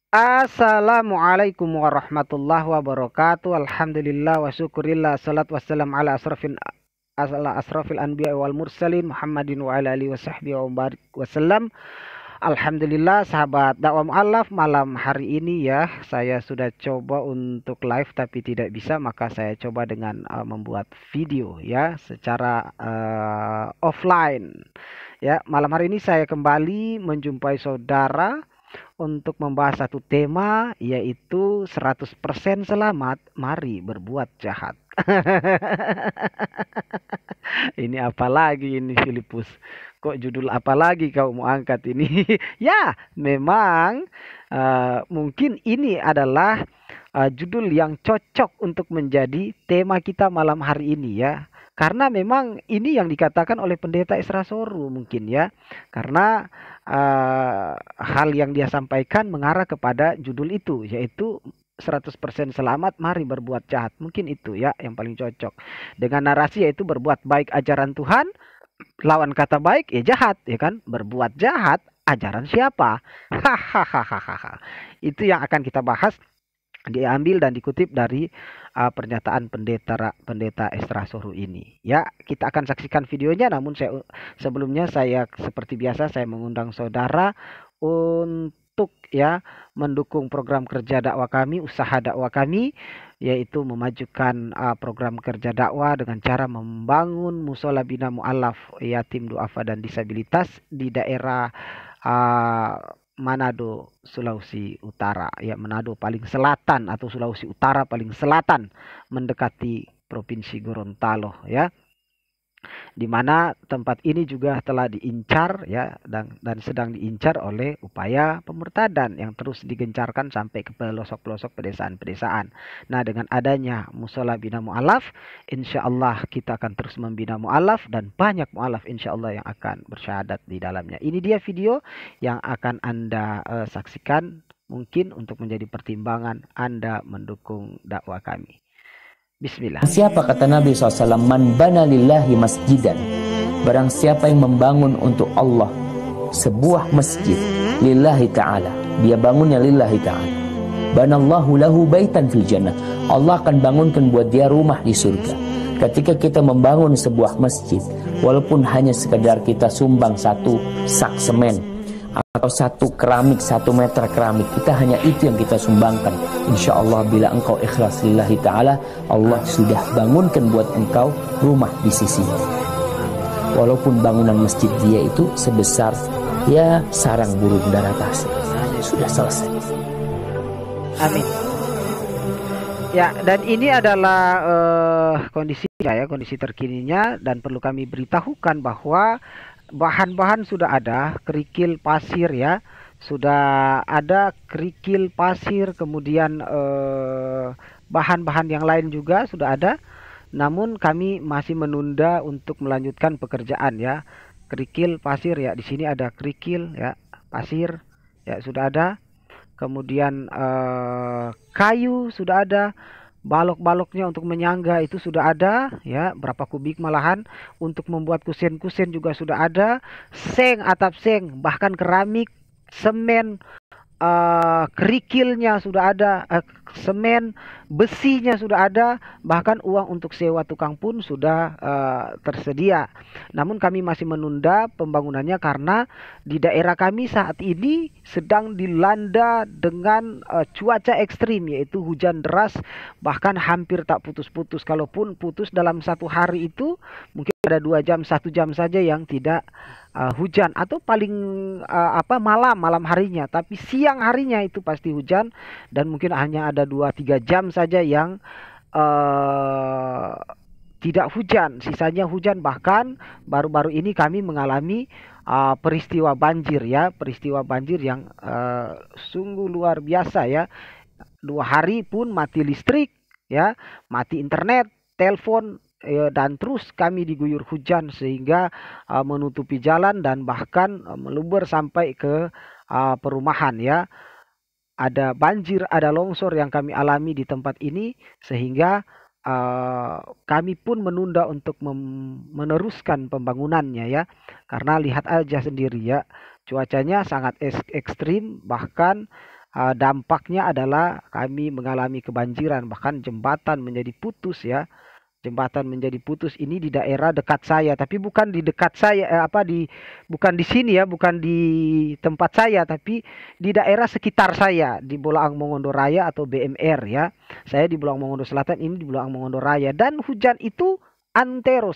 Assalamualaikum warahmatullahi wabarakatuh. Alhamdulillah wa syukurillah. Salat wassalam ala asrafil anbiya wal mursalin Muhammadin wa ala alihi wa sahbihi wa barik wasallam. Alhamdulillah sahabat dakwah mu'alaf, malam hari ini ya saya sudah coba untuk live tapi tidak bisa, maka saya coba dengan membuat video ya secara offline. Ya, malam hari ini saya kembali menjumpai saudara untuk membahas satu tema, yaitu 100% selamat, mari berbuat jahat. Ini apa lagi ini Filipus? Kok judul apa lagi kau mau angkat ini? Ya, memang mungkin ini adalah judul yang cocok untuk menjadi tema kita malam hari ini ya. Karena memang ini yang dikatakan oleh Pendeta Isra Soru mungkin ya. Karena hal yang dia sampaikan mengarah kepada judul itu, yaitu 100% selamat, mari berbuat jahat. Mungkin itu ya yang paling cocok. Dengan narasi yaitu berbuat baik ajaran Tuhan, lawan kata baik ya jahat, ya kan? Berbuat jahat ajaran siapa? Hahaha. Itu yang akan kita bahas, diambil dan dikutip dari pernyataan pendeta Esra Soru ini. Ya, kita akan saksikan videonya. Namun sebelumnya saya seperti biasa saya mengundang saudara untuk ya mendukung program kerja dakwah kami, usaha dakwah kami, yaitu memajukan program kerja dakwah dengan cara membangun musola bina mu'alaf yatim duafa dan disabilitas di daerah Manado, Sulawesi Utara. Ya, Manado paling selatan atau Sulawesi Utara paling selatan mendekati Provinsi Gorontalo ya. Di mana tempat ini juga telah diincar ya dan sedang diincar oleh upaya pemurtadan yang terus digencarkan sampai ke pelosok-pelosok pedesaan-pedesaan. Nah, dengan adanya musola bina mu'alaf, insya Allah kita akan terus membina mu'alaf dan banyak mu'alaf insya Allah yang akan bersyahadat di dalamnya. Ini dia video yang akan Anda saksikan, mungkin untuk menjadi pertimbangan Anda mendukung dakwah kami. Bismillah. Siapa kata Nabi SAW, man bana lillahi masjidan, barang siapa yang membangun untuk Allah sebuah masjid lillahi ta'ala, dia bangunnya lillahi ta'ala, banallahu lahu baitan fil jannah, Allah akan bangunkan buat dia rumah di surga. Ketika kita membangun sebuah masjid, walaupun hanya sekedar kita sumbang satu sak semen atau satu keramik, 1 meter keramik, kita hanya itu yang kita sumbangkan, insya Allah bila engkau ikhlas lillahi ta'ala, Allah sudah bangunkan buat engkau rumah di sisinya. Walaupun bangunan masjid dia itu sebesar ya sarang burung daratasi, sudah selesai. Amin. Ya, dan ini adalah kondisinya ya, kondisi terkininya, dan perlu kami beritahukan bahwa bahan-bahan sudah ada, kerikil pasir ya, sudah ada kerikil pasir, kemudian bahan-bahan yang lain juga sudah ada. Namun kami masih menunda untuk melanjutkan pekerjaan ya. Kerikil pasir ya, di sini ada kerikil ya, pasir ya sudah ada. Kemudian kayu sudah ada. Balok-baloknya untuk menyangga itu sudah ada ya, berapa kubik malahan. Untuk membuat kusen-kusen juga sudah ada. Seng, atap seng, bahkan keramik, semen, kerikilnya sudah ada, semen, besinya sudah ada, bahkan uang untuk sewa tukang pun sudah tersedia. Namun kami masih menunda pembangunannya karena di daerah kami saat ini sedang dilanda dengan cuaca ekstrim, yaitu hujan deras, bahkan hampir tak putus-putus. Kalaupun putus dalam satu hari itu mungkin ada 2 jam, 1 jam saja yang tidak hujan, atau paling malam harinya, tapi siang harinya itu pasti hujan, dan mungkin hanya ada 2-3 jam saja yang tidak hujan, sisanya hujan. Bahkan baru-baru ini kami mengalami peristiwa banjir ya, peristiwa banjir yang sungguh luar biasa ya. 2 hari pun mati listrik ya, mati internet, telepon, dan terus kami diguyur hujan sehingga menutupi jalan dan bahkan meluber sampai ke perumahan ya. Ada banjir, ada longsor yang kami alami di tempat ini, sehingga kami pun menunda untuk meneruskan pembangunannya ya. Karena lihat aja sendiri ya, cuacanya sangat ekstrim, bahkan dampaknya adalah kami mengalami kebanjiran, bahkan jembatan menjadi putus ya. Jembatan menjadi putus ini di daerah dekat saya, tapi bukan di dekat saya, bukan di sini ya, bukan di tempat saya, tapi di daerah sekitar saya, di Bolaang Mongondo Raya atau BMR ya. Saya di Bolaang Mongondo Selatan, ini di Bolaang Mongondo Raya, dan hujan itu antero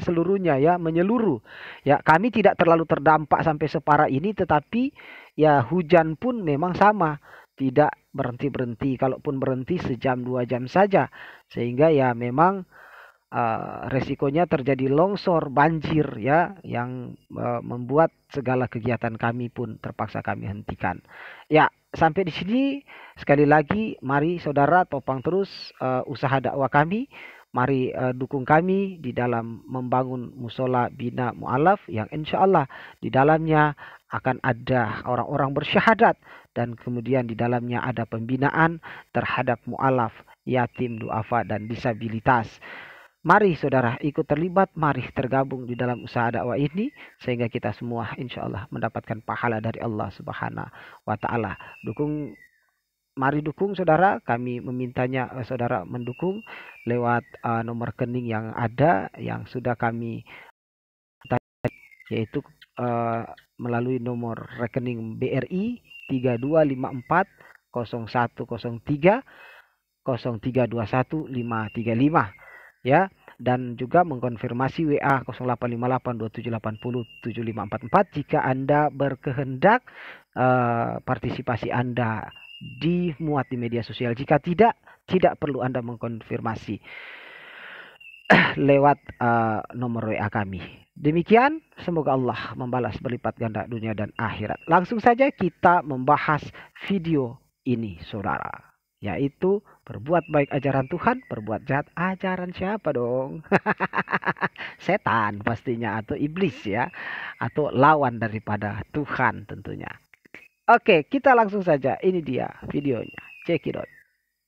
seluruhnya ya, menyeluruh. Ya, kami tidak terlalu terdampak sampai separah ini, tetapi ya hujan pun memang sama, tidak berhenti-berhenti, kalaupun berhenti sejam 2 jam saja, sehingga ya memang resikonya terjadi longsor, banjir ya, yang membuat segala kegiatan kami pun terpaksa kami hentikan. Ya, sampai di sini sekali lagi mari saudara topang terus usaha dakwah kami. Mari dukung kami di dalam membangun musola Bina Mu'alaf yang insya Allah di dalamnya akan ada orang-orang bersyahadat, dan kemudian di dalamnya ada pembinaan terhadap mu'alaf, yatim, duafa, dan disabilitas. Mari saudara ikut terlibat, mari tergabung di dalam usaha dakwah ini, sehingga kita semua insya Allah mendapatkan pahala dari Allah Subhanahu wa Ta'ala. Mari dukung saudara, kami memintanya saudara mendukung lewat nomor rekening yang ada, yang sudah kami yaitu melalui nomor rekening BRI 3254 0103 0321 535 ya, dan juga mengkonfirmasi WA 0858 2780 7544 jika Anda berkehendak partisipasi Anda dimuat di media sosial. Jika tidak perlu Anda mengkonfirmasi lewat nomor WA kami. Demikian, semoga Allah membalas berlipat ganda dunia dan akhirat. Langsung saja kita membahas video ini saudara, yaitu berbuat baik ajaran Tuhan, berbuat jahat ajaran siapa dong? Setan pastinya, atau iblis ya, atau lawan daripada Tuhan tentunya. Oke, kita langsung saja, ini dia videonya, check it out.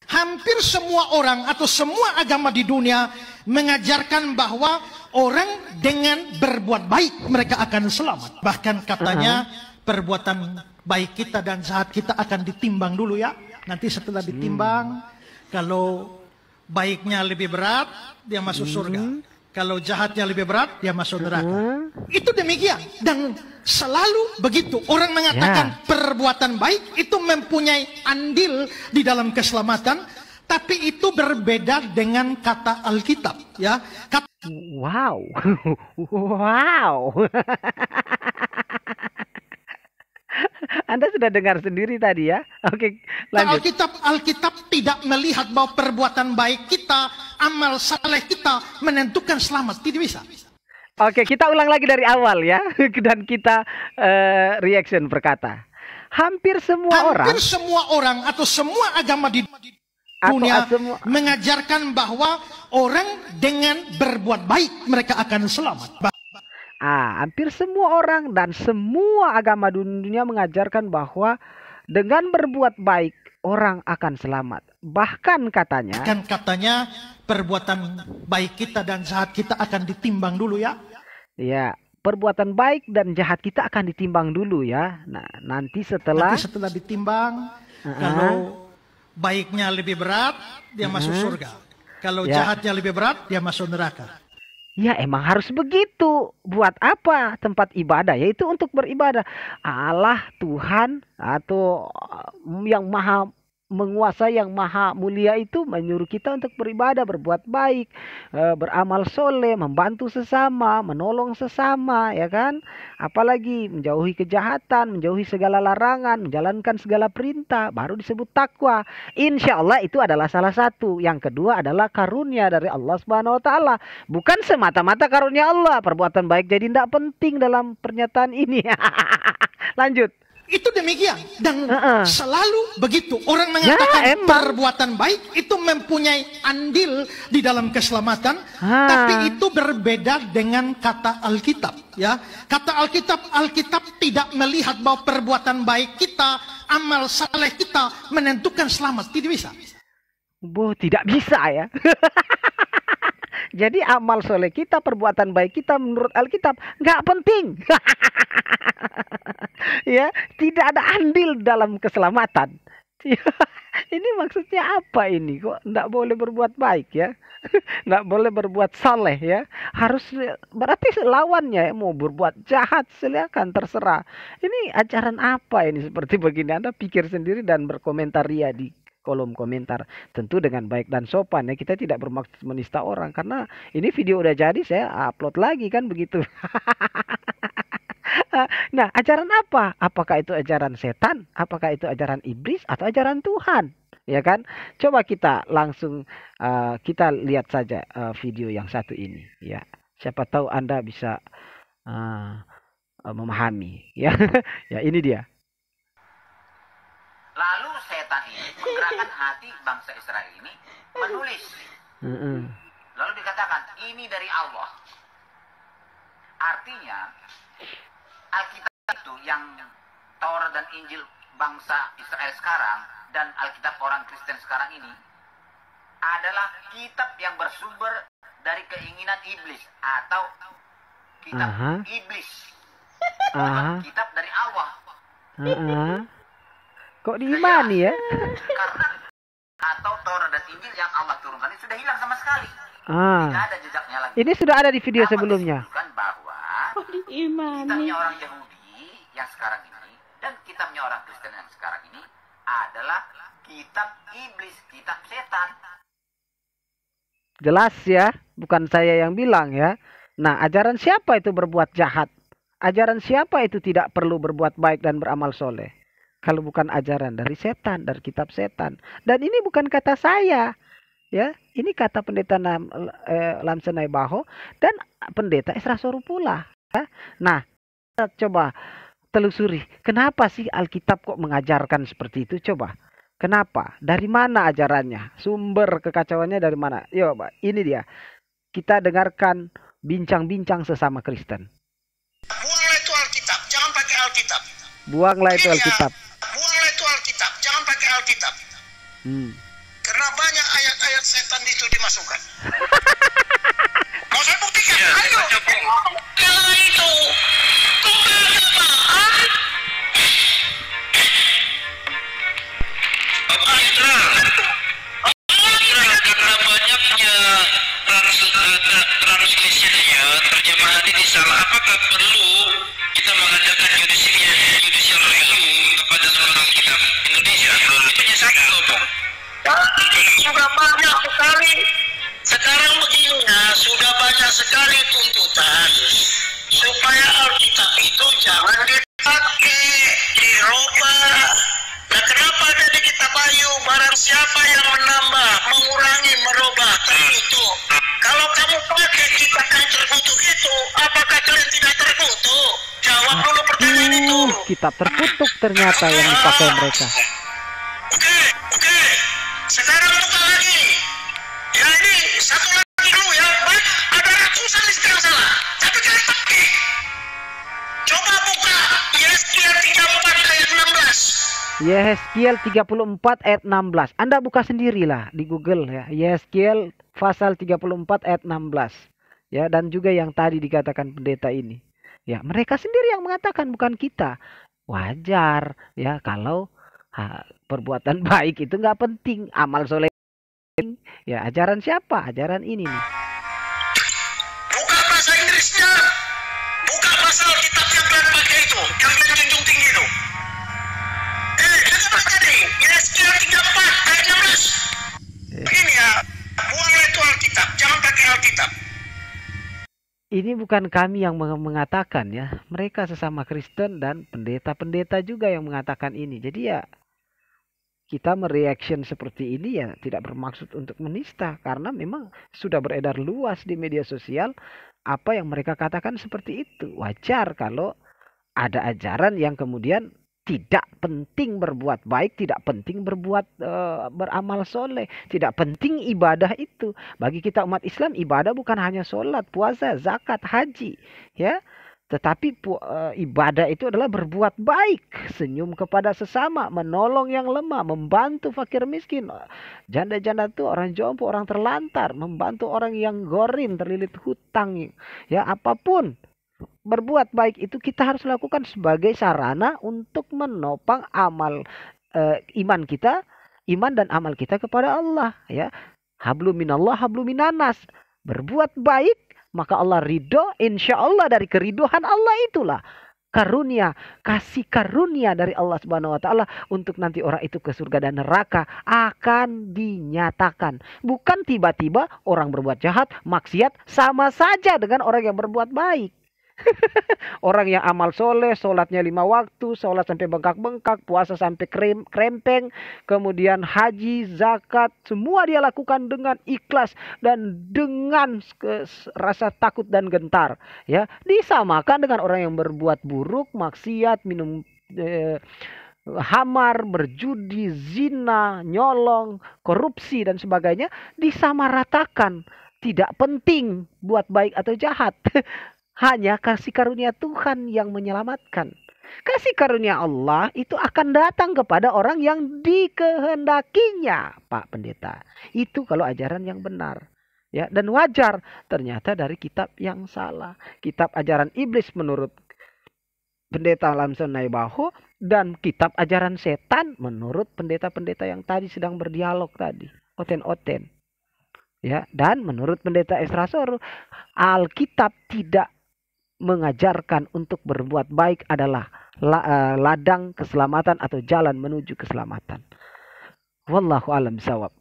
Hampir semua orang atau semua agama di dunia mengajarkan bahwa orang dengan berbuat baik mereka akan selamat. Bahkan katanya perbuatan baik kita dan jahat kita akan ditimbang dulu ya. Nanti setelah ditimbang, kalau baiknya lebih berat, dia masuk surga. Kalau jahatnya lebih berat, dia masuk neraka. Itu demikian. Dan selalu begitu. Orang mengatakan perbuatan baik itu mempunyai andil di dalam keselamatan. Tapi itu berbeda dengan kata Alkitab. Ya. Wow. Wow. Anda sudah dengar sendiri tadi ya. Oke, lanjut. Alkitab tidak melihat bahwa perbuatan baik kita, amal saleh kita menentukan selamat. Tidak bisa. Oke, kita ulang lagi dari awal ya. Dan kita reaction berkata, hampir semua orang atau semua agama di dunia mengajarkan bahwa orang dengan berbuat baik mereka akan selamat. Hampir semua orang dan semua agama dunia mengajarkan bahwa dengan berbuat baik orang akan selamat. Bahkan katanya perbuatan baik kita dan jahat kita akan ditimbang dulu ya. Ya, perbuatan baik dan jahat kita akan ditimbang dulu ya. Nah, nanti setelah ditimbang, kalau baiknya lebih berat, dia masuk surga. Kalau jahatnya lebih berat, dia masuk neraka. Ya emang harus begitu. Buat apa tempat ibadah? Yaitu untuk beribadah. Allah Tuhan atau yang maha menguasai, yang maha mulia itu menyuruh kita untuk beribadah, berbuat baik, beramal soleh, membantu sesama, menolong sesama, ya kan? Apalagi menjauhi kejahatan, menjauhi segala larangan, menjalankan segala perintah, baru disebut takwa. Insya Allah itu adalah salah satu. Yang kedua adalah karunia dari Allah Subhanahu Wa Taala. Bukan semata-mata karunia Allah. Perbuatan baik jadi tidak penting dalam pernyataan ini. Lanjut. Itu demikian. Dan selalu begitu. Orang mengatakan perbuatan baik itu mempunyai andil di dalam keselamatan. Tapi itu berbeda dengan kata Alkitab. Ya, kata Alkitab tidak melihat bahwa perbuatan baik kita, amal saleh kita menentukan selamat. Tidak bisa. Tidak bisa ya. Jadi amal soleh kita, perbuatan baik kita menurut Alkitab nggak penting. Ya, tidak ada andil dalam keselamatan. Ini maksudnya apa ini? Kok tidak boleh berbuat baik ya? Tidak boleh berbuat saleh ya? Harus berarti lawannya ya, mau berbuat jahat silakan terserah. Ini ajaran apa ini seperti begini? Anda pikir sendiri dan berkomentar ya di kolom komentar. Tentu dengan baik dan sopan ya. Kita tidak bermaksud menista orang karena ini video udah jadi saya upload lagi kan begitu. Nah, ajaran apa? Apakah itu ajaran setan? Apakah itu ajaran iblis atau ajaran Tuhan? Ya kan? Coba kita langsung kita lihat saja video yang satu ini. Ya, siapa tahu Anda bisa memahami. Ya, ya ini dia. Lalu setan ini menggerakkan hati bangsa Israel ini menulis. Lalu dikatakan ini dari Allah. Artinya Alkitab itu yang Taurat dan Injil bangsa Israel sekarang dan Alkitab orang Kristen sekarang ini adalah kitab yang bersumber dari keinginan iblis atau kitab iblis. Bukan kitab dari Allah. Kok diimani ya? Karena atau Taurat dan Injil yang Allah turunkan ini sudah hilang sama sekali. Tidak ada jejaknya lagi. Ini sudah ada di video sebelumnya. Bahwa kitabnya orang Yahudi yang sekarang ini dan kitabnya orang Kristen yang sekarang ini adalah kitab iblis, kitab setan. Jelas ya, bukan saya yang bilang ya. Nah, ajaran siapa itu berbuat jahat? Ajaran siapa itu tidak perlu berbuat baik dan beramal soleh? Kalau bukan ajaran dari setan, dari kitab setan. Dan ini bukan kata saya. Ya, ini kata pendeta Lamsenai Baho dan pendeta Esra Sorupula. Ya. Nah, kita coba telusuri. Kenapa sih Alkitab kok mengajarkan seperti itu? Coba. Kenapa? Dari mana ajarannya? Sumber kekacauannya dari mana? Yuk, ini dia. Kita dengarkan bincang-bincang sesama Kristen. Buanglah itu Alkitab, jangan pakai Alkitab. Buanglah itu Alkitab. Buanglah itu Alkitab, jangan pakai Alkitab. Karena banyak ayat-ayat setan itu dimasukkan. Mau saya buktikan? Ya, ayo. Kalau itu keagamaan. Karena banyaknya translationnya, terjemahan ini salah. Apakah perlu kita mengadakan judicial review kepada seluruh kitab Indonesia? Itu satu kelompok. Sudah banyak sekali. Sekarang begini ya, sudah banyak sekali tuntutan supaya Alkitab itu jangan dipakai, dirubah. Nah, kenapa ada di kitab Ayub? Barang siapa yang menambah, mengurangi, merubah, terkutuk. Kalau kamu pakai kitab yang terkutuk itu, apakah kalian tidak terkutuk? Jawab dulu pertanyaan itu. Kitab terkutuk ternyata yang dipakai mereka. Oke. Sekarang buka lagi. Ya ini satu lagi dulu ya. Baik, ada ratusan istilah salah. Tapi kalian pakai. Coba buka Yeskiel 34 ayat 16. Yeskiel 34 ayat 16. Anda buka sendirilah di Google ya. Yeskiel pasal 34 ayat 16. Ya, dan juga yang tadi dikatakan pendeta ini. Ya, mereka sendiri yang mengatakan bukan kita. Wajar ya kalau perbuatan baik itu nggak penting, amal soleh. Ya, ajaran siapa? Ajaran ini nih. Buka bahasa Inggrisnya. Buka bahasa Alkitab yang kalian pakai itu, yang kalian junjung tinggi itu. Apa tadi? Yeskiel 34 ayat 16. Begini ya, buanglah itu Alkitab, jangan pakai Alkitab. Ini bukan kami yang mengatakan ya, mereka sesama Kristen dan pendeta-pendeta juga yang mengatakan ini. Jadi ya kita mereaction seperti ini ya tidak bermaksud untuk menista, karena memang sudah beredar luas di media sosial apa yang mereka katakan seperti itu. Wajar kalau ada ajaran yang kemudian tidak penting berbuat baik, tidak penting beramal soleh, tidak penting ibadah itu. Bagi kita umat Islam, ibadah bukan hanya sholat, puasa, zakat, haji, ya. Tetapi ibadah itu adalah berbuat baik, senyum kepada sesama, menolong yang lemah, membantu fakir miskin, janda-janda itu, orang jompo, orang terlantar, membantu orang yang gorin, terlilit hutang, ya apapun. Berbuat baik itu kita harus lakukan sebagai sarana untuk menopang amal iman kita, iman dan amal kita kepada Allah, ya. Hablum minallah, hablum minanas. Berbuat baik, maka Allah ridho, insya Allah dari keriduhan Allah itulah karunia, kasih karunia dari Allah Subhanahu wa taala untuk nanti orang itu ke surga dan neraka akan dinyatakan. Bukan tiba-tiba orang berbuat jahat, maksiat sama saja dengan orang yang berbuat baik. Orang yang amal soleh, sholatnya 5 waktu, sholat sampai bengkak-bengkak, puasa sampai krempeng, kemudian haji, zakat, semua dia lakukan dengan ikhlas dan dengan rasa takut dan gentar. Ya, disamakan dengan orang yang berbuat buruk, maksiat, minum hamar, berjudi, zina, nyolong, korupsi dan sebagainya, disamaratakan. Tidak penting buat baik atau jahat. Hanya kasih karunia Tuhan yang menyelamatkan. Kasih karunia Allah itu akan datang kepada orang yang dikehendakinya, Pak Pendeta. Itu kalau ajaran yang benar. Ya, dan wajar ternyata dari kitab yang salah. Kitab ajaran iblis menurut Pendeta Lamson Naibaho dan kitab ajaran setan menurut pendeta-pendeta yang tadi sedang berdialog tadi. Oten-oten. Ya, dan menurut Pendeta Esra Soro, Alkitab tidak mengajarkan untuk berbuat baik adalah ladang keselamatan atau jalan menuju keselamatan. Wallahu a'lam bishawab.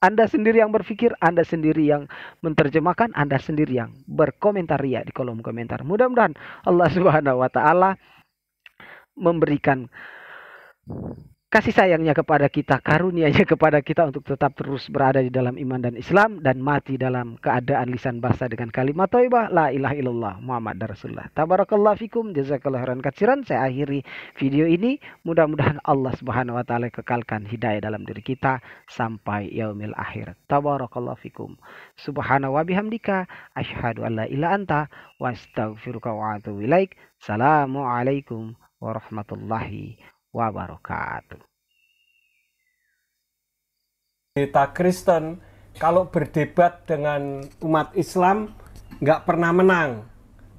Anda sendiri yang berpikir, Anda sendiri yang menerjemahkan, Anda sendiri yang berkomentar ya di kolom komentar. Mudah-mudahan Allah Subhanahu wa taala memberikan kasih sayangnya kepada kita, karunia-Nya kepada kita untuk tetap terus berada di dalam iman dan Islam dan mati dalam keadaan lisan basah dengan kalimat thayyibah la ilaha illallah Muhammad Rasulullah. Tabarakallahu fikum, jazakallahu khairan katsiran. Saya akhiri video ini. Mudah-mudahan Allah Subhanahu wa taala kekalkan hidayah dalam diri kita sampai yaumil akhir. Tabarakallahu fikum. Subhanahu wa bihamdika asyhadu an la ilaha anta wa astaghfiruka wa atubu ilaik. Assalamualaikum warahmatullahi wabarakatuh. Pendeta Kristen kalau berdebat dengan umat Islam nggak pernah menang.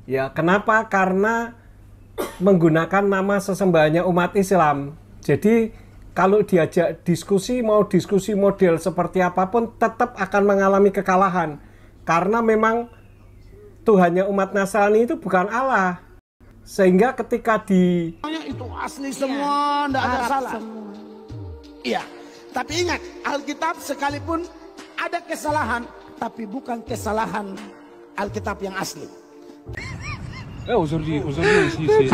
Ya, kenapa? Karena menggunakan nama sesembahannya umat Islam. Jadi kalau diajak diskusi, mau diskusi model seperti apapun, tetap akan mengalami kekalahan. Karena memang Tuhannya umat Nasrani itu bukan Allah. Sehingga ketika itu asli semua, tidak ada salah. Iya, tapi ingat, Alkitab sekalipun ada kesalahan, tapi bukan kesalahan Alkitab yang asli. Aujourd'hui aussi, c'est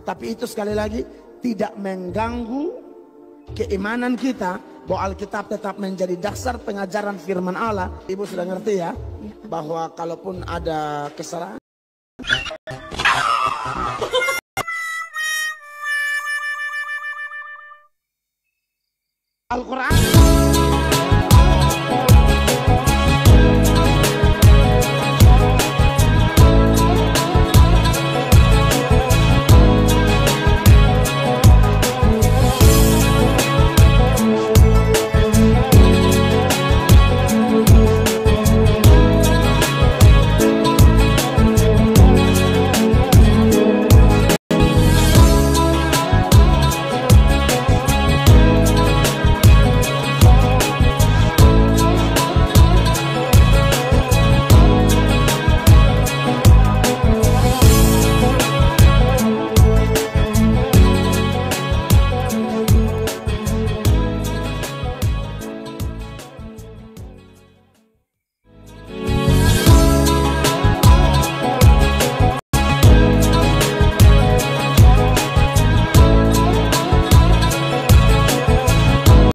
Tapi itu sekali lagi tidak mengganggu keimanan kita bahwa Alkitab tetap menjadi dasar pengajaran firman Allah. Ibu sudah ngerti ya, bahwa kalaupun ada kesalahan Al-Quran